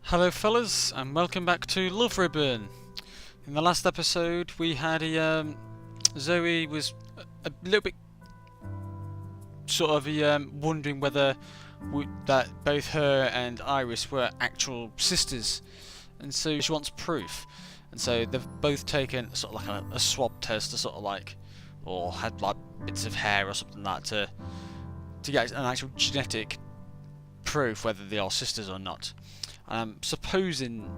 Hello fellas, and welcome back to Love Ribbon. In the last episode we had Zoe was a little bit sort of wondering whether that both her and Iris were actual sisters, and so she wants proof. And so they've both taken sort of like a swab test to sort of like, or had like bits of hair or something like that to get an actual genetic proof whether they are sisters or not. Supposing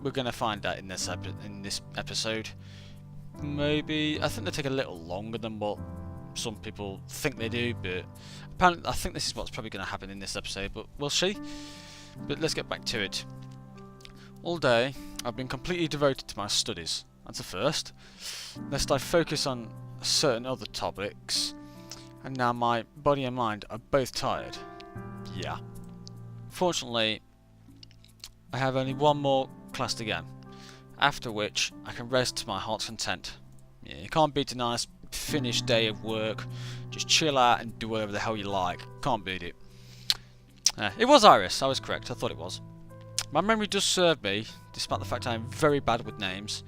we're going to find out in this episode. Maybe I think they take a little longer than what some people think they do, but apparently I think this is what's probably going to happen in this episode. But we'll see. But let's get back to it. All day I've been completely devoted to my studies. That's a first. Lest I focus on certain other topics, and now my body and mind are both tired. Yeah. Fortunately, I have only one more class to go, after which I can rest to my heart's content. Yeah, you can't beat a nice finished day of work. Just chill out and do whatever the hell you like. Can't beat it. It was Iris, I was correct, I thought it was. My memory does serve me, despite the fact I am very bad with names.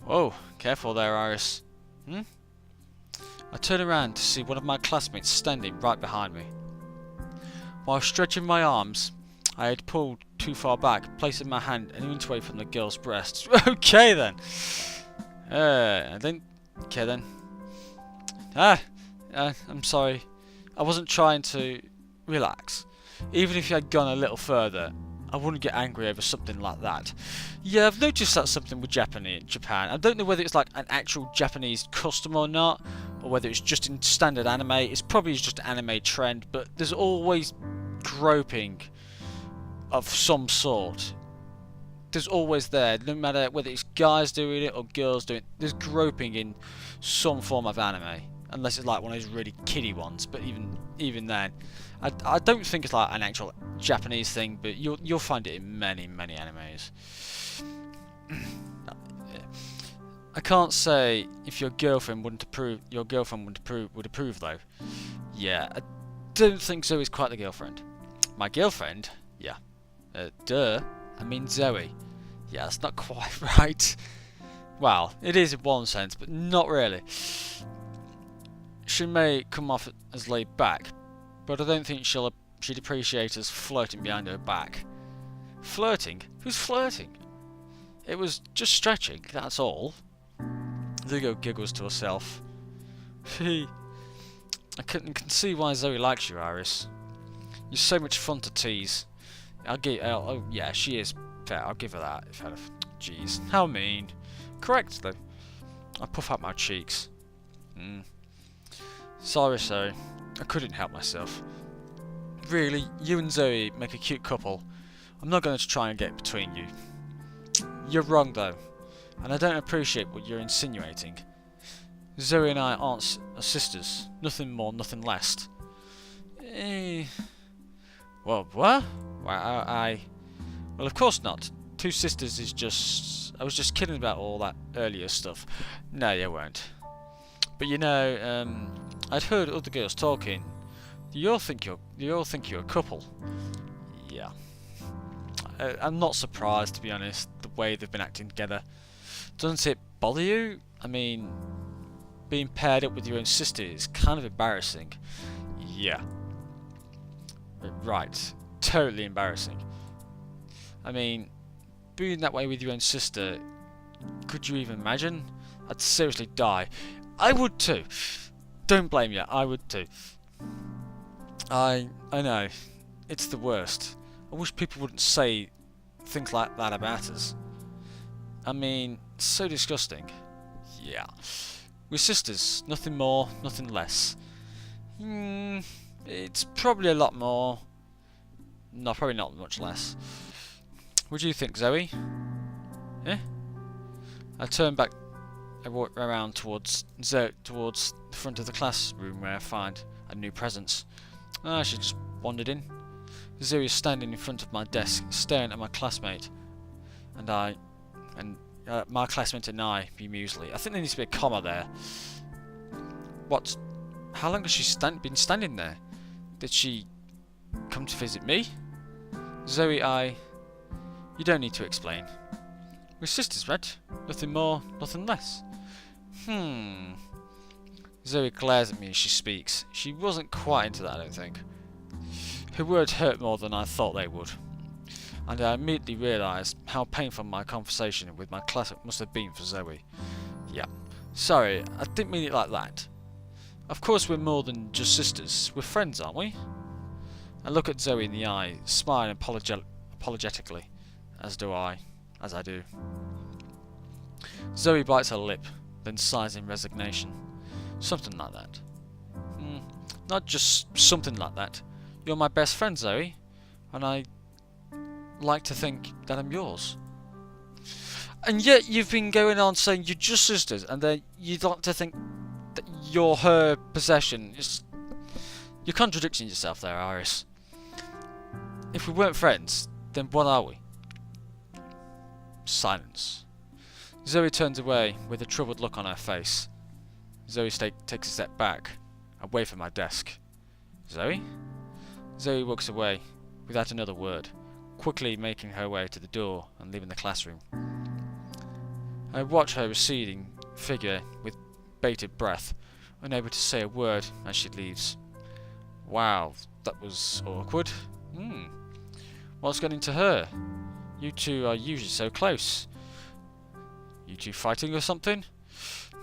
Whoa, careful there, Iris. I turn around to see one of my classmates standing right behind me. While stretching my arms, I had pulled too far back, placing my hand an inch away from the girl's breasts. Okay then. Okay then. I'm sorry. I wasn't trying to relax. Even if you had gone a little further, I wouldn't get angry over something like that. Yeah, I've noticed that's something with Japan. I don't know whether it's like an actual Japanese custom or not, or whether it's just in standard anime. It's probably just an anime trend, but there's always groping of some sort. There's always there, no matter whether it's guys doing it or girls doing it. There's groping in some form of anime, unless it's like one of those really kiddie ones. But even then, I don't think it's like an actual Japanese thing, but you'll find it in many animes. I can't say if your girlfriend wouldn't approve. Would approve though. Yeah, I don't think Zoe's quite the girlfriend. My girlfriend? Yeah. Duh. I mean Zoe. Yeah, that's not quite right. Well, it is in one sense, but not really. She may come off as laid back, but I don't think she'd appreciate us flirting behind her back. Flirting? Who's flirting? It was just stretching, that's all. Lugo giggles to herself. I can see why Zoe likes you, Iris. You're so much fun to tease. Oh yeah, she is fair. I'll give her that. Jeez, how mean. Correct though. I puff out my cheeks. Sorry, I couldn't help myself. Really, you and Zoe make a cute couple. I'm not going to try and get between you. You're wrong though, and I don't appreciate what you're insinuating. Zoe and I aren't sisters. Nothing more, nothing less. Well, what? Well, of course not. Two sisters is just... I was just kidding about all that earlier stuff. No, you weren't. But you know, I'd heard other girls talking. You all think you're a couple. Yeah. I'm not surprised, to be honest, the way they've been acting together. Doesn't it bother you? I mean, being paired up with your own sister is kind of embarrassing. Yeah. Right. Totally embarrassing. I mean, being that way with your own sister, could you even imagine? I'd seriously die. I would too. Don't blame you, I would too. I know. It's the worst. I wish people wouldn't say things like that about us. I mean, it's so disgusting. Yeah. We're sisters, nothing more, nothing less. It's probably a lot more. No, probably not much less. What do you think, Zoe? Eh? I turn back and walk around towards the front of the classroom where I find a new presence. She just wandered in. Zoe is standing in front of my desk, staring at my classmate, my classmate and I bemusely. I think there needs to be a comma there. What? How long has she been standing there? Did she come to visit me? Zoe, You don't need to explain. We're sisters, Red. Nothing more, nothing less. Zoe glares at me as she speaks. She wasn't quite into that, I don't think. Her words hurt more than I thought they would. And I immediately realised how painful my conversation with my classmate must have been for Zoe. Yeah. Sorry, I didn't mean it like that. Of course we're more than just sisters. We're friends, aren't we? I look at Zoe in the eye, smiling apologetically, as I do. Zoe bites her lip, then sighs in resignation. Something like that. Not just something like that. You're my best friend, Zoe, and I like to think that I'm yours. And yet you've been going on saying you're just sisters, and then you'd like to think that you're her possession. You're contradicting yourself there, Iris. If we weren't friends, then what are we? Silence. Zoe turns away with a troubled look on her face. Zoe takes a step back, away from my desk. Zoe? Zoe walks away, without another word, quickly making her way to the door and leaving the classroom. I watch her receding figure with bated breath, unable to say a word as she leaves. Wow, that was awkward. What's got into her? You two are usually so close. You two fighting or something?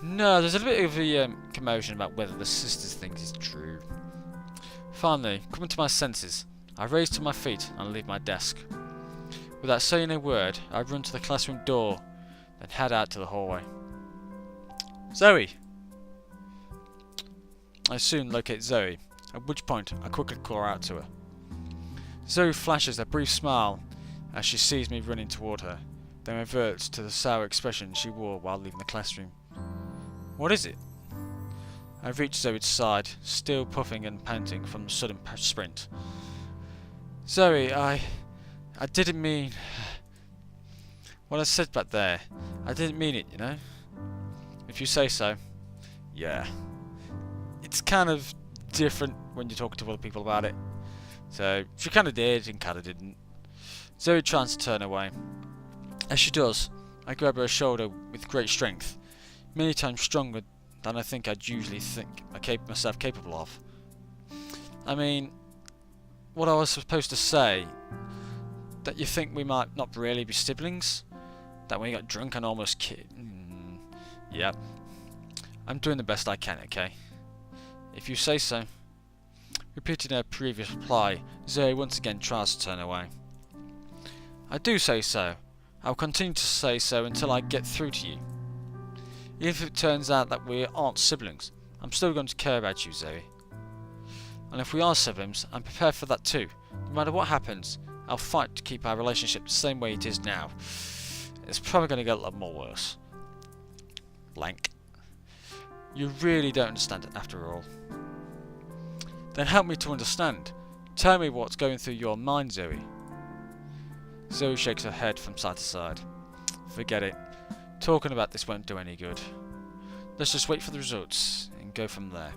No, there's a bit of a commotion about whether the sisters thing is true. Finally, coming to my senses, I raise to my feet and leave my desk. Without saying a word, I run to the classroom door, then head out to the hallway. Zoe! I soon locate Zoe, at which point I quickly call out to her. Zoe flashes a brief smile as she sees me running toward her, then reverts to the sour expression she wore while leaving the classroom. What is it? I reach Zoe's side, still puffing and panting from the sudden sprint. Zoe, I didn't mean... What I said back there, I didn't mean it, you know? If you say so. Yeah. It's kind of different when you're talking to other people about it. So, she kind of did and kind of didn't. Zoe tries to turn away. As she does, I grab her shoulder with great strength, many times stronger than I think I'd usually think myself capable of. I mean, what I was supposed to say, that you think we might not really be siblings? That we got drunk and almost Yep. I'm doing the best I can, okay? If you say so. Repeating her previous reply, Zoe once again tries to turn away. I do say so. I'll continue to say so until I get through to you. Even if it turns out that we aren't siblings, I'm still going to care about you, Zoe. And if we are siblings, I'm prepared for that too. No matter what happens, I'll fight to keep our relationship the same way it is now. It's probably going to get a lot more worse. Blank. You really don't understand it after all. Then help me to understand. Tell me what's going through your mind, Zoe. Zoe shakes her head from side to side. Forget it. Talking about this won't do any good. Let's just wait for the results and go from there.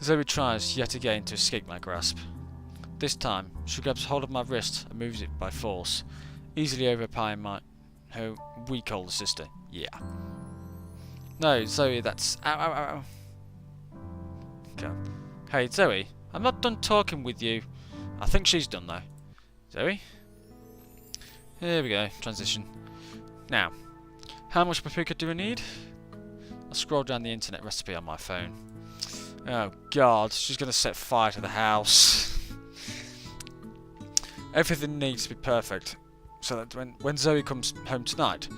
Zoe tries yet again to escape my grasp. This time, she grabs hold of my wrist and moves it by force, easily overpowering her weak older sister. Yeah. No, Zoe, that's... Ow, ow, ow. Okay. Hey, Zoe, I'm not done talking with you. I think she's done, though. Zoe? Here we go, transition. Now, how much paprika do we need? I scroll down the internet recipe on my phone. Oh god, she's going to set fire to the house. Everything needs to be perfect, so that when Zoe comes home tonight,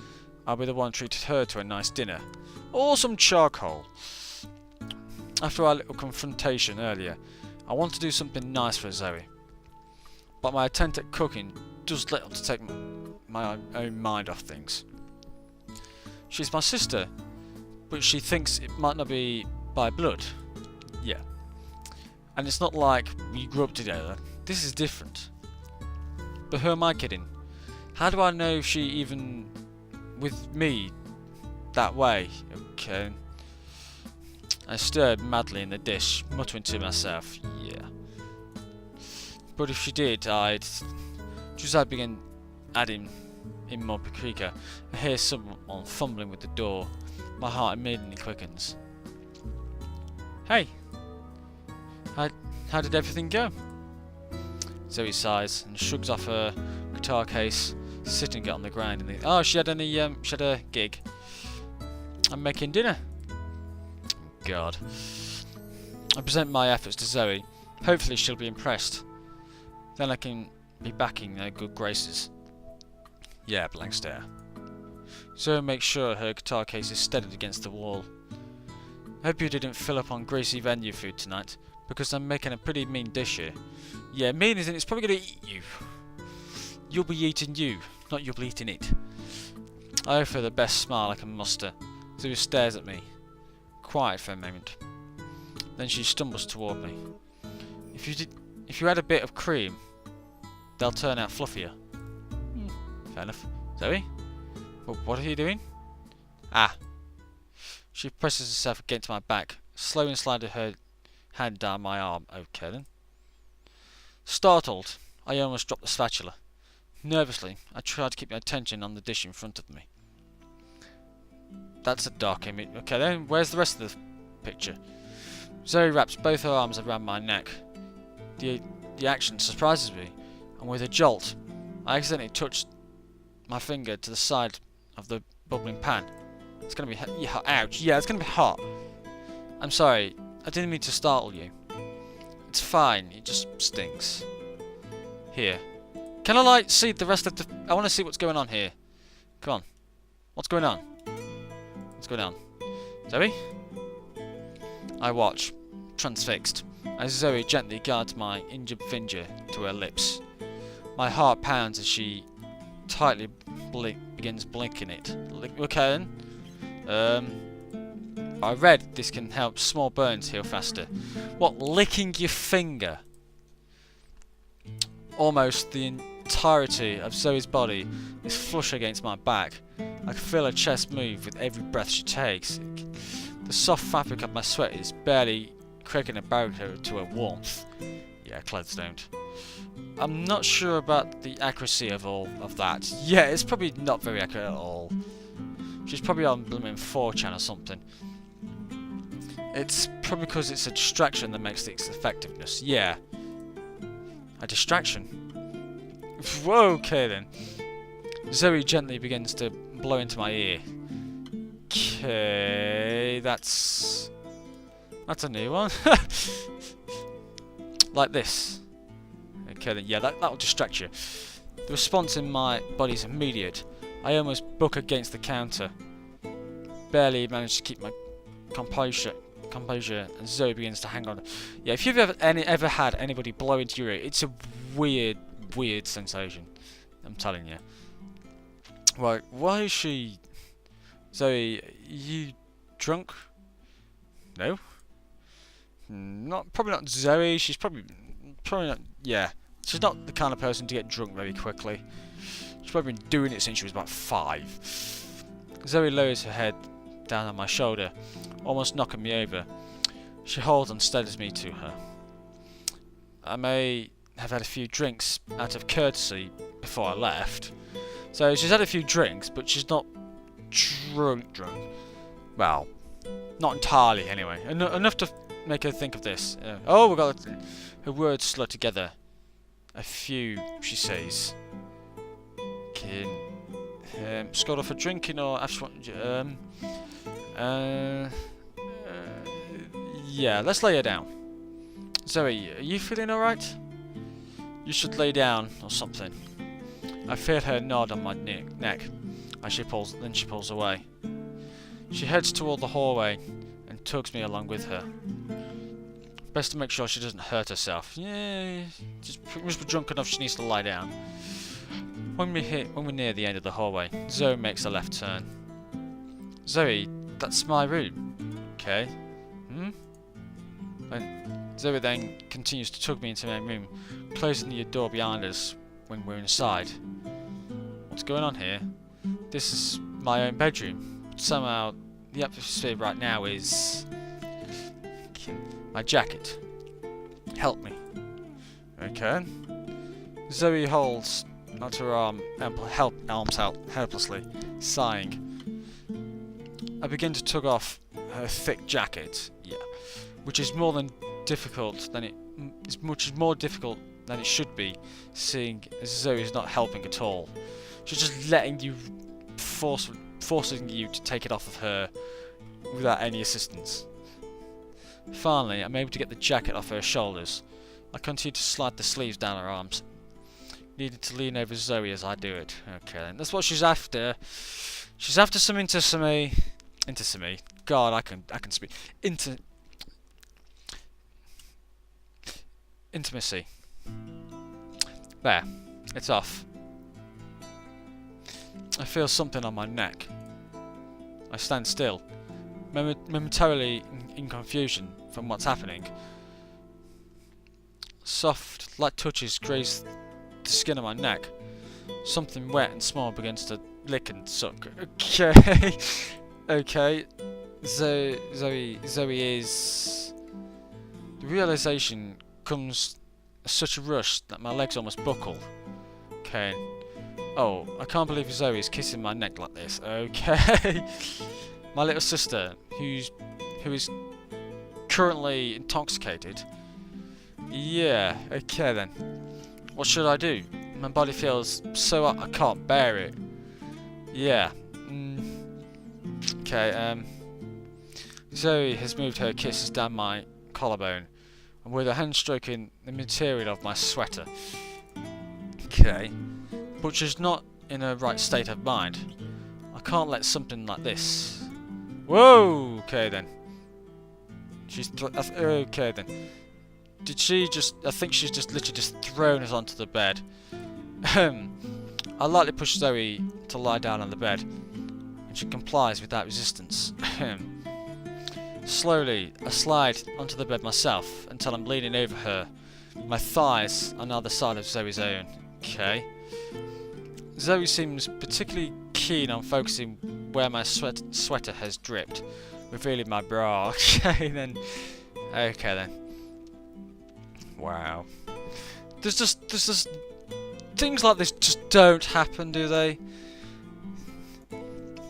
I'll be the one treated her to a nice dinner. Or some charcoal. After our little confrontation earlier, I want to do something nice for Zoe. But my attempt at cooking does little to take my own mind off things. She's my sister, but she thinks it might not be by blood. Yeah. And it's not like we grew up together. This is different. But who am I kidding? How do I know if she even with me that way? Okay. I stirred madly in the dish, muttering to myself, yeah. But if she did, just as I began adding in more paprika, I hear someone fumbling with the door. My heart immediately quickens. Hey! How did everything go? Zoe sighs and shrugs off her guitar case, sitting it on the ground. Oh, she had a gig. I'm making dinner. God. I present my efforts to Zoe. Hopefully she'll be impressed. Then I can be back in her good graces. Yeah, blank stare. Zoe makes sure her guitar case is steadied against the wall. I hope you didn't fill up on greasy venue food tonight, because I'm making a pretty mean dish here. Yeah, mean isn't it? It's probably going to eat you. You'll be eating you, not you'll be eating it. I offer the best smile I can muster. Zoe stares at me, quiet for a moment. Then she stumbles toward me. If you add a bit of cream, they'll turn out fluffier. Fair enough. Zoe? What are you doing? Ah. She presses herself against my back, slowly sliding her hand down my arm. Okay then. Startled, I almost dropped the spatula. Nervously, I tried to keep my attention on the dish in front of me. That's a dark image. Okay then, where's the rest of the picture? Zoe wraps both her arms around my neck. The action surprises me, and with a jolt, I accidentally touched my finger to the side of the bubbling pan. It's gonna be ouch. Yeah, it's gonna be hot. I'm sorry. I didn't mean to startle you. It's fine. It just stinks. Here. Can I see the rest of the... I want to see what's going on here. Come on. What's going on? What's going on? Zoe? I watch, transfixed, as Zoe gently guards my injured finger to her lips. My heart pounds as she tightly begins blinking it. Okay then. I read this can help small burns heal faster. What, licking your finger? Almost the entirety of Zoe's body is flush against my back. I can feel her chest move with every breath she takes. The soft fabric of my sweat is barely cracking a barrier to her warmth. Yeah, clothes don't. I'm not sure about the accuracy of all of that. Yeah, it's probably not very accurate at all. She's probably on blooming 4chan or something. It's probably because it's a distraction that makes its effectiveness. Yeah. A distraction? Whoa, okay then. Zoe gently begins to blow into my ear. Okay, that's a new one. Like this. Okay then, yeah, that'll distract you. The response in my body is immediate. I almost buck against the counter. Barely managed to keep my composure, and Zoe begins to hang on. Yeah, if you've ever had anybody blow into your ear, it's a weird sensation. I'm telling you. Right, why is she... Zoe, you drunk? No? Probably not Zoe. She's probably not... Yeah, she's not the kind of person to get drunk very quickly. She's probably been doing it since she was about 5. Zoe lowers her head down on my shoulder, almost knocking me over. She holds and steadies me to her. I may have had a few drinks out of courtesy before I left. So she's had a few drinks, but she's not drunk. Well, not entirely anyway. Enough to make her think of this. Oh, we got her words slur together. A few, she says. Scored off for drinking or after yeah, let's lay her down. Zoe, are you feeling alright? You should lay down or something. I feel her nod on my neck as she pulls away. She heads toward the hallway and tugs me along with her. Best to make sure she doesn't hurt herself. Yeah, just must be drunk enough she needs to lie down. When we're near the end of the hallway, Zoe makes a left turn. Zoe, that's my room. Okay. And Zoe then continues to tug me into my room, closing the door behind us when we're inside. What's going on here? This is my own bedroom. Somehow, the atmosphere right now is My jacket. Help me. Okay. Zoe holds onto her arm and arms out helplessly, sighing. I begin to tug off her thick jacket. Yeah, which is more difficult than it should be, seeing Zoe is not helping at all. She's just letting you, forcing you to take it off of her without any assistance. Finally, I'm able to get the jacket off her shoulders. I continue to slide the sleeves down her arms, needing to lean over Zoe as I do it. Okay, then. That's what she's after. She's after some intimacy. God, I can speak. Intimacy. There. It's off. I feel something on my neck. I stand still, momentarily in confusion from what's happening. Soft, light touches graze the skin of my neck. Something wet and small begins to lick and suck. Okay. Okay. Zoe is... The realization comes as such a rush that my legs almost buckle. Okay. Oh, I can't believe Zoe is kissing my neck like this. Okay. My little sister, who is currently intoxicated. Yeah, okay then. What should I do? My body feels so I can't bear it. Yeah. Okay, Zoe has moved her kisses down my collarbone, and with her hand stroking the material of my sweater. Okay. But she's not in a right state of mind. I can't let something like this. Whoa! Okay then. Okay then. Did she just... I think she's just literally just thrown us onto the bed. I lightly push Zoe to lie down on the bed, and she complies without resistance. Slowly, I slide onto the bed myself until I'm leaning over her. My thighs on either side of Zoe's own. Okay. Zoe seems particularly keen on focusing where my sweater has dripped, revealing my bra. Okay then. Wow. There's just things like this just don't happen, do they?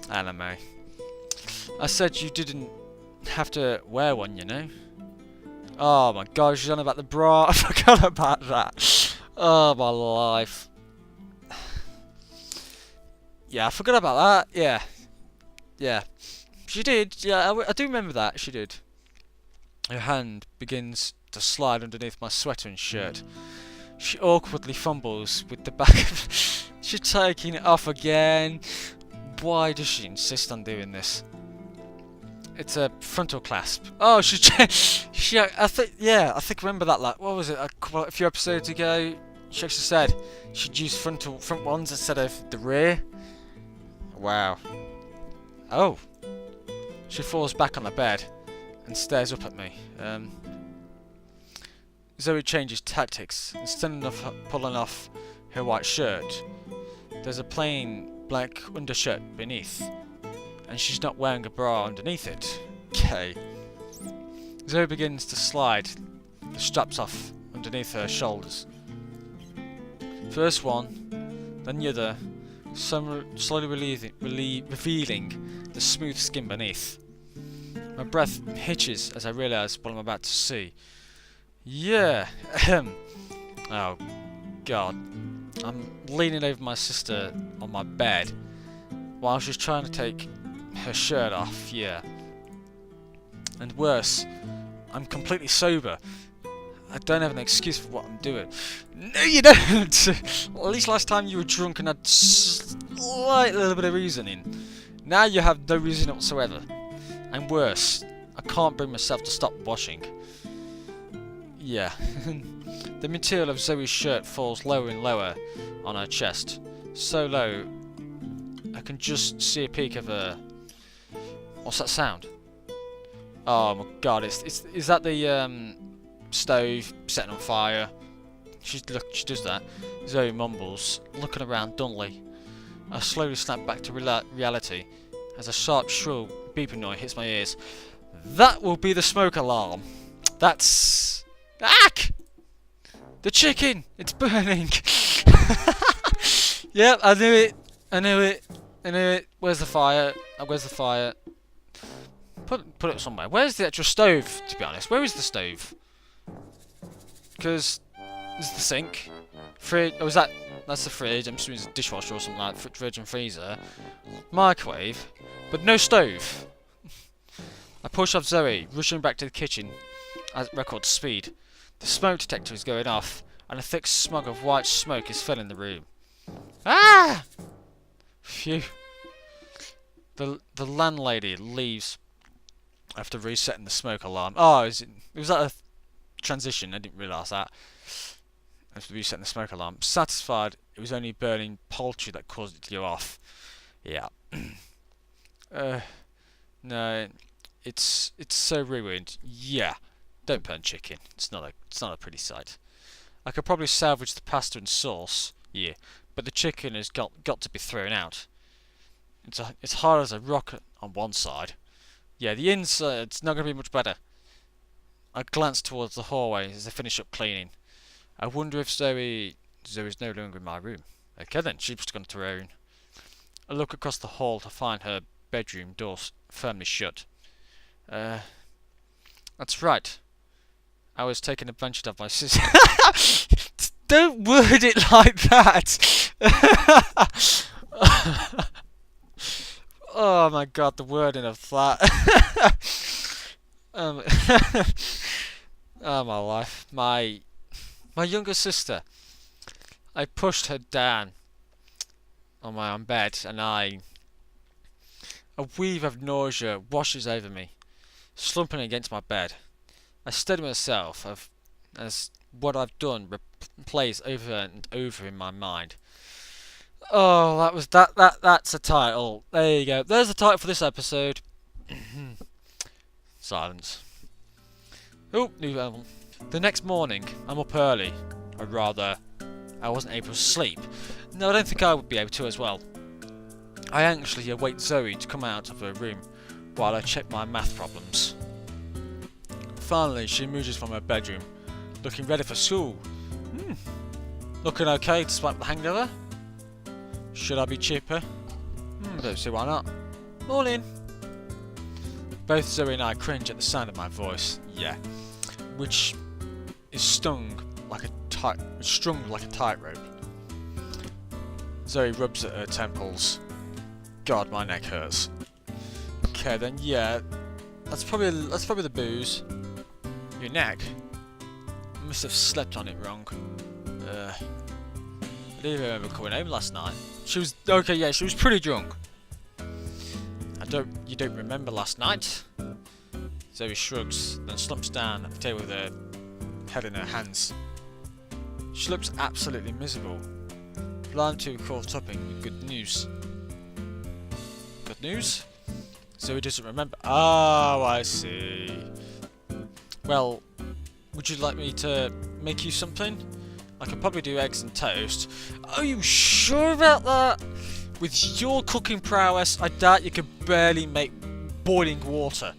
Anime. I said you didn't have to wear one, you know. Oh my god, she's on about the bra. I forgot about that. Oh my life. Yeah, I forgot about that. Yeah. She did. Yeah, I do remember that. She did. Her hand begins to slide underneath my sweater and shirt. She awkwardly fumbles with the back of... She's taking it off again. Why does she insist on doing this? It's a frontal clasp. Oh, I think remember that. Like, what was it? A few episodes ago, she actually said she'd use front ones instead of the rear. Wow. Oh. She falls back on the bed and stares up at me. Zoe changes tactics. Instead of pulling off her white shirt, there's a plain black undershirt beneath, and she's not wearing a bra underneath it. Okay. Zoe begins to slide the straps off underneath her shoulders. First one, then the other, slowly revealing the smooth skin beneath. My breath hitches as I realise what I'm about to see. Yeah. Oh, God. I'm leaning over my sister on my bed while she's trying to take her shirt off. Yeah. And worse, I'm completely sober. I don't have an excuse for what I'm doing. No, you don't! At least last time you were drunk and had slight little bit of reasoning. Now you have no reason whatsoever. And worse, I can't bring myself to stop washing. Yeah. The material of Zoe's shirt falls lower and lower on her chest. So low, I can just see a peek of her... What's that sound? Oh my god, is that the stove setting on fire? She does that. Zoe mumbles, looking around dumbly. I slowly snap back to reality as a sharp, shrill beeping noise hits my ears. That will be the smoke alarm. That's... Ack! The chicken! It's burning! Yep, I knew it. I knew it. I knew it. Where's the fire? Where's the fire? Put it somewhere. Where's the actual stove, to be honest? Where is the stove? Because... There's the sink. Fridge... Oh, is that... That's the fridge. I'm assuming it's a dishwasher or something like that. Fridge and freezer. Microwave. But no stove. I push off Zoe, rushing back to the kitchen at record speed. The smoke detector is going off, and a thick smog of white smoke is filling the room. Ah! Phew. The landlady leaves after resetting the smoke alarm. Oh, was that a transition? I didn't realise that. After resetting the smoke alarm. Satisfied it was only burning poultry that caused it to go off. Yeah. No, it's so ruined. Yeah. Don't burn chicken. It's not a pretty sight. I could probably salvage the pasta and sauce. Yeah. But the chicken has got to be thrown out. It's hard as a rock on one side. Yeah, the inside, it's not going to be much better. I glance towards the hallway as I finish up cleaning. I wonder if Zoe's no longer in my room. Okay then, she's just gone to her own. I look across the hall to find her bedroom door firmly shut. That's right. I was taking advantage of my sister. Don't word it like that! Oh my god, the wording of that. Oh my life. My younger sister. I pushed her down on my own bed, and a weave of nausea washes over me, slumping against my bed. I steady myself as what I've done plays over and over in my mind. Oh, that's a title. There you go. There's the title for this episode. Silence. Oh, new album. The next morning, I'm up early. Or rather, I wasn't able to sleep. No, I don't think I would be able to as well. I anxiously await Zoe to come out of her room while I check my math problems. Finally, she emerges from her bedroom, looking ready for school. Looking okay despite the hangover? Should I be cheaper? Don't see why not. Morning! Both Zoe and I cringe at the sound of my voice. Yeah. Which is strung like a tightrope. Zoe rubs at her temples. God, my neck hurts. Okay then, yeah. That's probably the booze. Your neck? I must have slept on it wrong. I didn't remember coming home last night. She was okay. Yeah, she was pretty drunk. You don't remember last night? Zoe shrugs, then slumps down at the table with her head in her hands. She looks absolutely miserable, but I'm too caught up in good news. Good news? Zoe doesn't remember. Oh, I see. Well, would you like me to make you something? I could probably do eggs and toast. Are you sure about that? With your cooking prowess, I doubt you could barely make boiling water.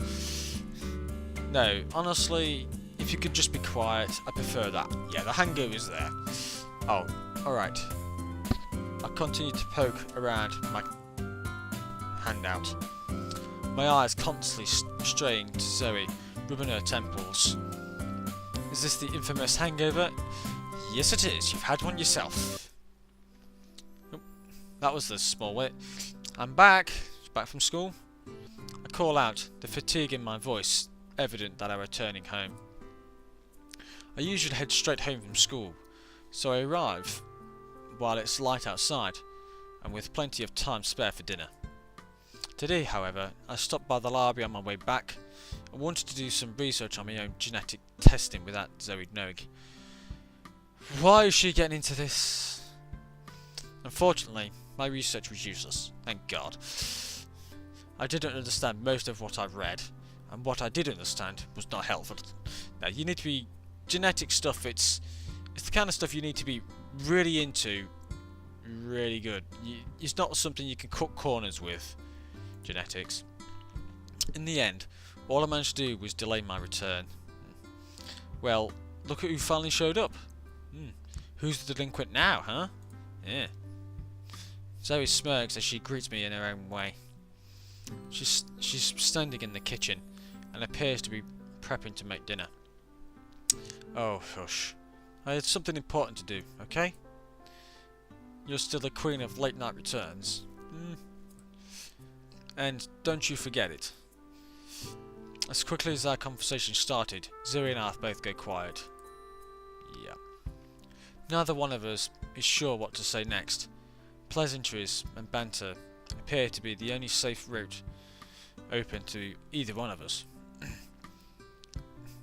No, honestly, if you could just be quiet, I prefer that. Yeah, the hangover's there. Oh, alright. I continue to poke around my handout. My eyes constantly straying to Zoe, rubbing her temples. Is this the infamous hangover? Yes it is, you've had one yourself. Nope. That was the small wit. I'm back from school. I call out, the fatigue in my voice evident that I'm returning home. I usually head straight home from school, so I arrive while it's light outside and with plenty of time spare for dinner. Today, however, I stopped by the library on my way back and wanted to do some research on my own genetic testing without Zoe knowing. Why is she getting into this? Unfortunately, my research was useless, thank God. I didn't understand most of what I've read, and what I did understand was not helpful. Now, you need to be... genetic stuff, it's the kind of stuff you need to be really into, really good. It's not something you can cut corners with, genetics. In the end, all I managed to do was delay my return. Well, look at who finally showed up. Who's the delinquent now, huh? Yeah. Zoe smirks as she greets me in her own way. She's standing in the kitchen and appears to be prepping to make dinner. Oh, hush. I had something important to do, okay? You're still the queen of late night returns. And don't you forget it. As quickly as our conversation started, Zoe and I both go quiet. Yeah. Neither one of us is sure what to say next. Pleasantries and banter appear to be the only safe route open to either one of us.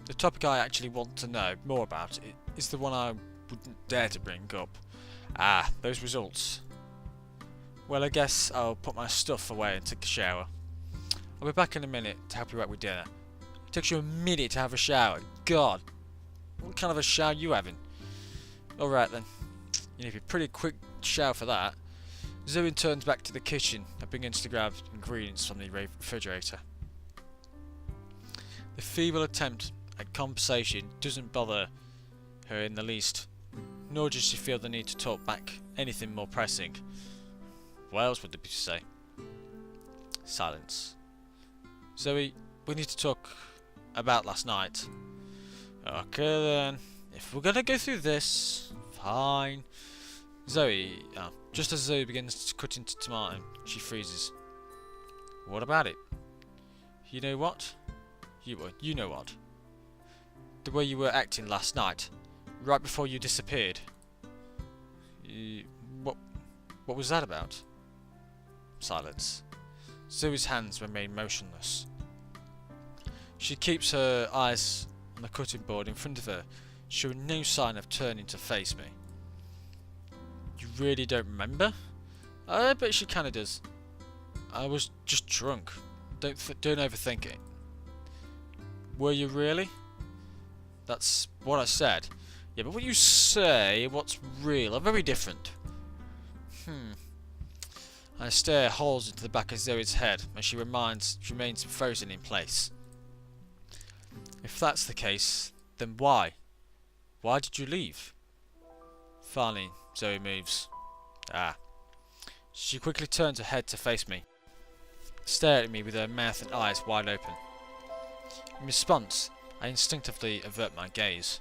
The topic I actually want to know more about is the one I wouldn't dare to bring up. Ah, those results. Well, I guess I'll put my stuff away and take a shower. I'll be back in a minute to help you out with dinner. It takes you a minute to have a shower. God, what kind of a shower are you having? Alright then, you need a pretty quick shower for that. Zoe turns back to the kitchen and begins to grab ingredients from the refrigerator. The feeble attempt at conversation doesn't bother her in the least, nor does she feel the need to talk back anything more pressing. What else would there be to say? Silence. Zoe, we need to talk about last night. Okay then, if we're gonna go through this, fine. Zoe, just as Zoe begins to cut into tomato, she freezes. What about it? You know what? You know what? The way you were acting last night, right before you disappeared. What was that about? Silence. Zoe's hands remain motionless. She keeps her eyes on the cutting board in front of her, showing no sign of turning to face me. You really don't remember? I bet she kinda does. I was just drunk. Don't overthink it. Were you really? That's what I said. Yeah, but what you say, what's real, are very different. I stare holes into the back of Zoe's head as she remains frozen in place. If that's the case, then why? Why did you leave? Finally, Zoe moves. She quickly turns her head to face me, staring at me with her mouth and eyes wide open. In response, I instinctively avert my gaze.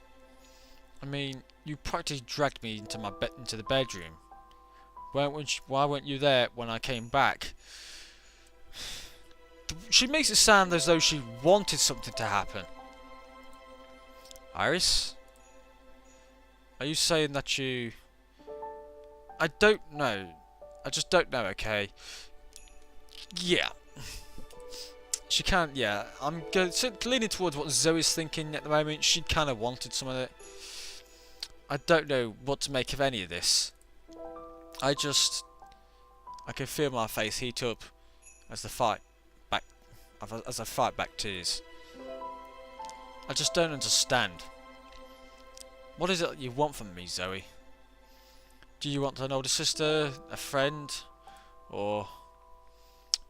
I mean, you practically dragged me into the bedroom. Why weren't you there when I came back? She makes it sound as though she wanted something to happen. Iris? Are you saying that you... I don't know. I just don't know, okay? Yeah. She can't, yeah. I'm leaning towards what Zoe's thinking at the moment. She kind of wanted some of it. I don't know what to make of any of this. I can feel my face heat up as I fight back tears. I just don't understand. What is it you want from me, Zoe? Do you want an older sister, a friend, or...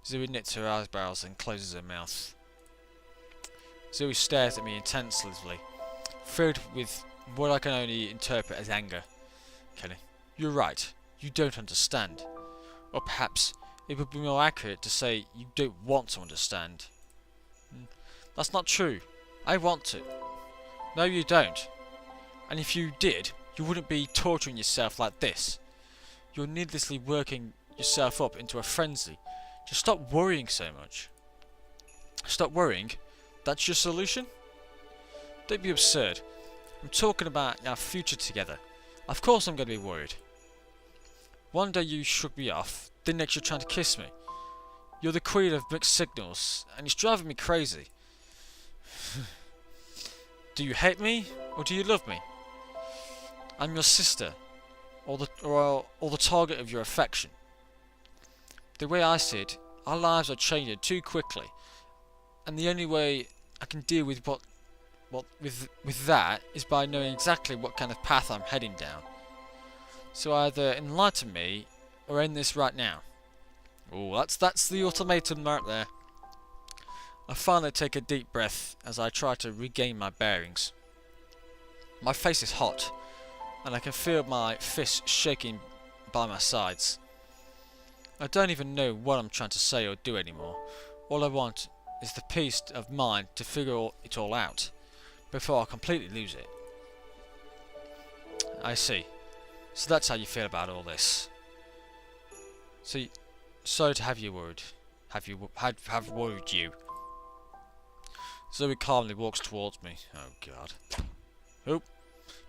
Zoe knits her eyebrows and closes her mouth. Zoe stares at me intensely, filled with what I can only interpret as anger. Kenny, you're right. You don't understand. Or perhaps it would be more accurate to say you don't want to understand. That's not true. I want to. No, you don't. And if you did, you wouldn't be torturing yourself like this. You're needlessly working yourself up into a frenzy. Just stop worrying so much. Stop worrying? That's your solution? Don't be absurd. I'm talking about our future together. Of course I'm going to be worried. One day you shook me off, the next you're trying to kiss me. You're the queen of mixed signals, and it's driving me crazy. Do you hate me, or do you love me? I'm your sister, or the target of your affection. The way I see it, our lives are changing too quickly, and the only way I can deal with with that is by knowing exactly what kind of path I'm heading down. So either enlighten me or end this right now. Oh, that's the ultimatum right there. I finally take a deep breath as I try to regain my bearings. My face is hot, and I can feel my fists shaking by my sides. I don't even know what I'm trying to say or do anymore. All I want is the peace of mind to figure it all out, before I completely lose it. I see. So that's how you feel about all this. Sorry to have you worried. Have worried you. Zoe calmly walks towards me. Oh God. Oh.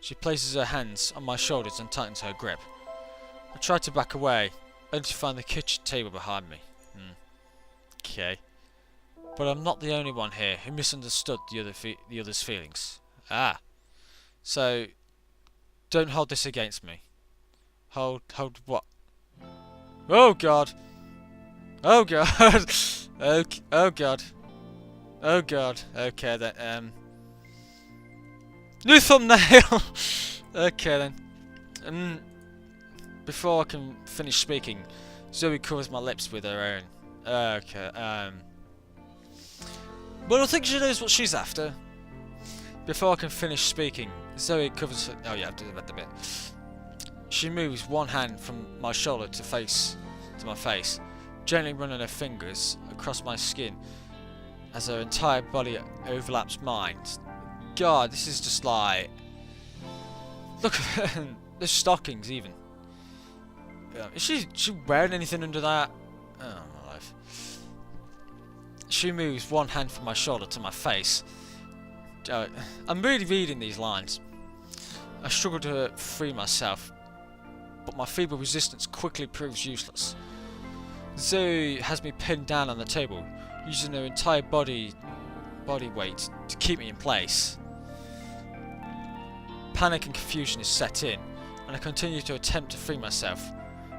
She places her hands on my shoulders and tightens her grip. I try to back away, only to find the kitchen table behind me. Okay. But I'm not the only one here who misunderstood the other's feelings. Ah. So, don't hold this against me. Hold what? Oh God. Oh God. Okay. Oh God. Oh God. Okay then. New thumbnail. Okay then. Before I can finish speaking, Zoe covers my lips with her own. Okay. Well, I think she knows what she's after. Before I can finish speaking, Zoe covers her. Oh yeah, I've done that a bit. She moves one hand from my shoulder to my face, gently running her fingers across my skin as her entire body overlaps mine. God, this is just like... Look, there's stockings even. Is she wearing anything under that? Oh my life. She moves one hand from my shoulder to my face. I'm really reading these lines. I struggle to free myself, but my feeble resistance quickly proves useless. Zoe has me pinned down on the table, using her entire body weight to keep me in place. Panic and confusion is set in, and I continue to attempt to free myself.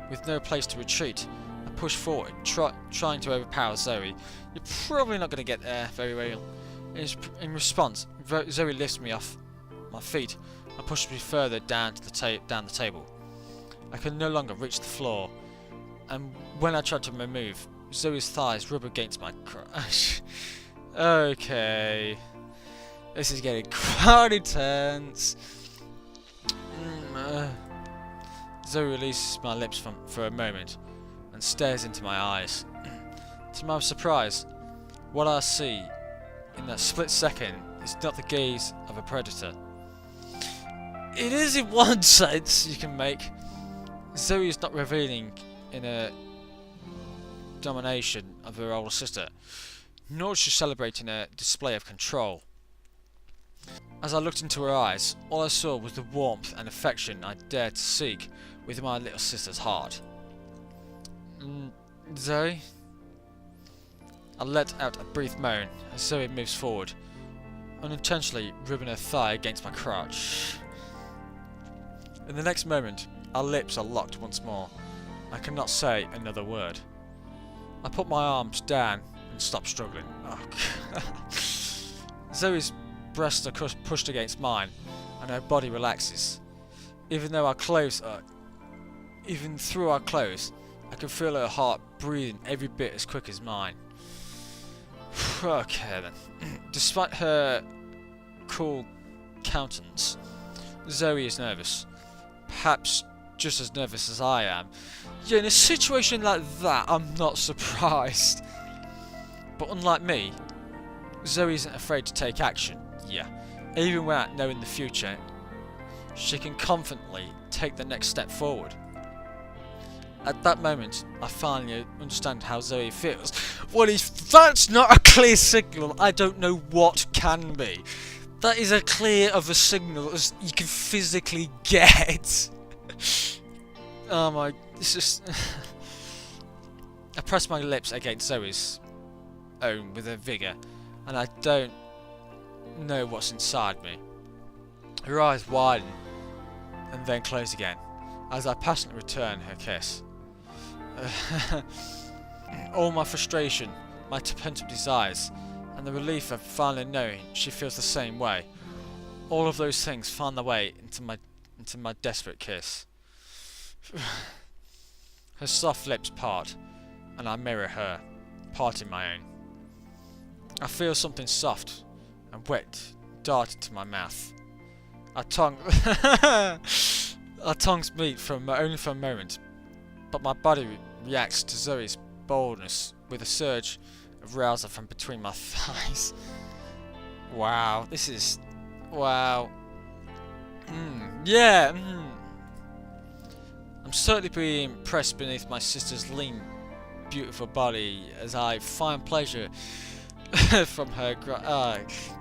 With no place to retreat, I push forward, trying to overpower Zoe. You're probably not going to get there very well. In response, Zoe lifts me off my feet and pushes me further down the table. I can no longer reach the floor, and when I try to move, Zoe's thighs rub against my crotch. Okay, this is getting quite intense. Zoe releases my lips for a moment and stares into my eyes. To my surprise, what I see in that split second is not the gaze of a predator. It is in one sense you can make. Zoe is not revealing in a domination of her older sister, nor is she celebrating a display of control. As I looked into her eyes, all I saw was the warmth and affection I dared to seek within my little sister's heart. Zoe? I let out a brief moan as Zoe moves forward, unintentionally rubbing her thigh against my crotch. In the next moment, our lips are locked once more. I cannot say another word. I put my arms down and stop struggling. Oh, Zoe's breasts are pushed against mine, and her body relaxes. Even through our clothes, I can feel her heart breathing every bit as quick as mine. Okay then. Despite her cool countenance, Zoe is nervous. Perhaps just as nervous as I am. Yeah, in a situation like that, I'm not surprised. But unlike me, Zoe isn't afraid to take action. Yeah, even without knowing the future, she can confidently take the next step forward. At that moment, I finally understand how Zoe feels. Well, if that's not a clear signal, I don't know what can be. That is as clear of a signal as you can physically get. Oh my, it's just... I press my lips against Zoe's own with a vigour, and I don't know what's inside me. Her eyes widen and then close again as I passionately return her kiss. All my frustration, my pent-up desires, and the relief of finally knowing she feels the same way, all of those things find their way into my desperate kiss. Her soft lips part, and I mirror her, parting my own. I feel something soft and wet dart into my mouth. Our tongue, our tongues meet only for a moment, but my body reacts to Zoe's boldness with a surge of arousal from between my thighs. Wow, this is wow. Yeah. I'm certainly being impressed beneath my sister's lean, beautiful body as I find pleasure from her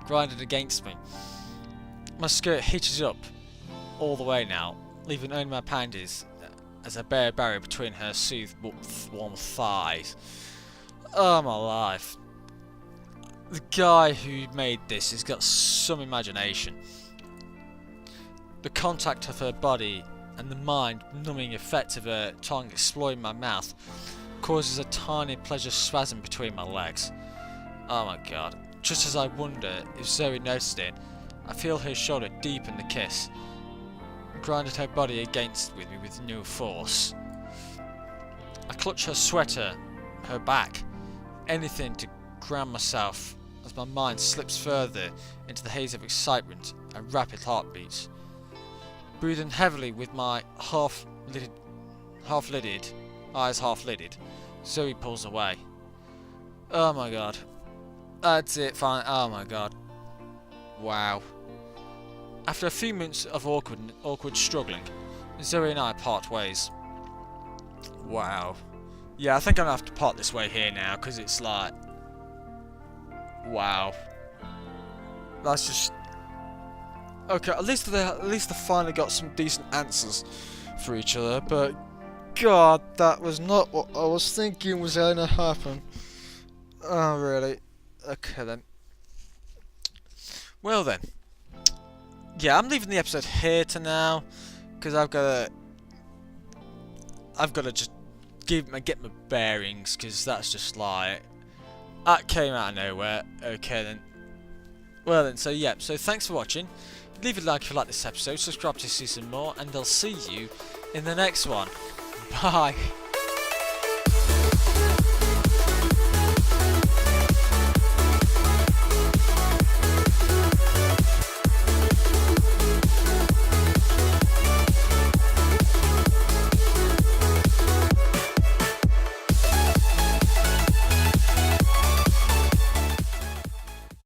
grinding against me. My skirt hitches up all the way now, leaving only my panties as a bare barrier between her soothed, warm thighs. Oh my life. The guy who made this has got some imagination. The contact of her body and the mind-numbing effect of her tongue exploring my mouth causes a tiny pleasure spasm between my legs. Oh my god. Just as I wonder if Zoe noticed it, I feel her shoulder deepen the kiss, grinded her body against me with new force. I clutch her sweater, her back, anything to ground myself as my mind slips further into the haze of excitement and rapid heartbeats. Breathing heavily with my eyes half lidded, Zoe pulls away. Oh my god. That's it, fine. Oh my god. Wow. After a few minutes of awkward struggling, Zoe and I part ways. Wow. Yeah, I think I'm gonna have to part this way here now, because it's like... Wow. That's just... Okay, at least they finally got some decent answers for each other, but... God, that was not what I was thinking was going to happen. Oh, really? Okay, then. Well, then. Yeah, I'm leaving the episode here to now, because I've got to just get my bearings, because that's just like, that came out of nowhere. Okay then. Well then, so yeah, so thanks for watching. Leave a like if you like this episode, subscribe to see some more, and I'll see you in the next one. Bye.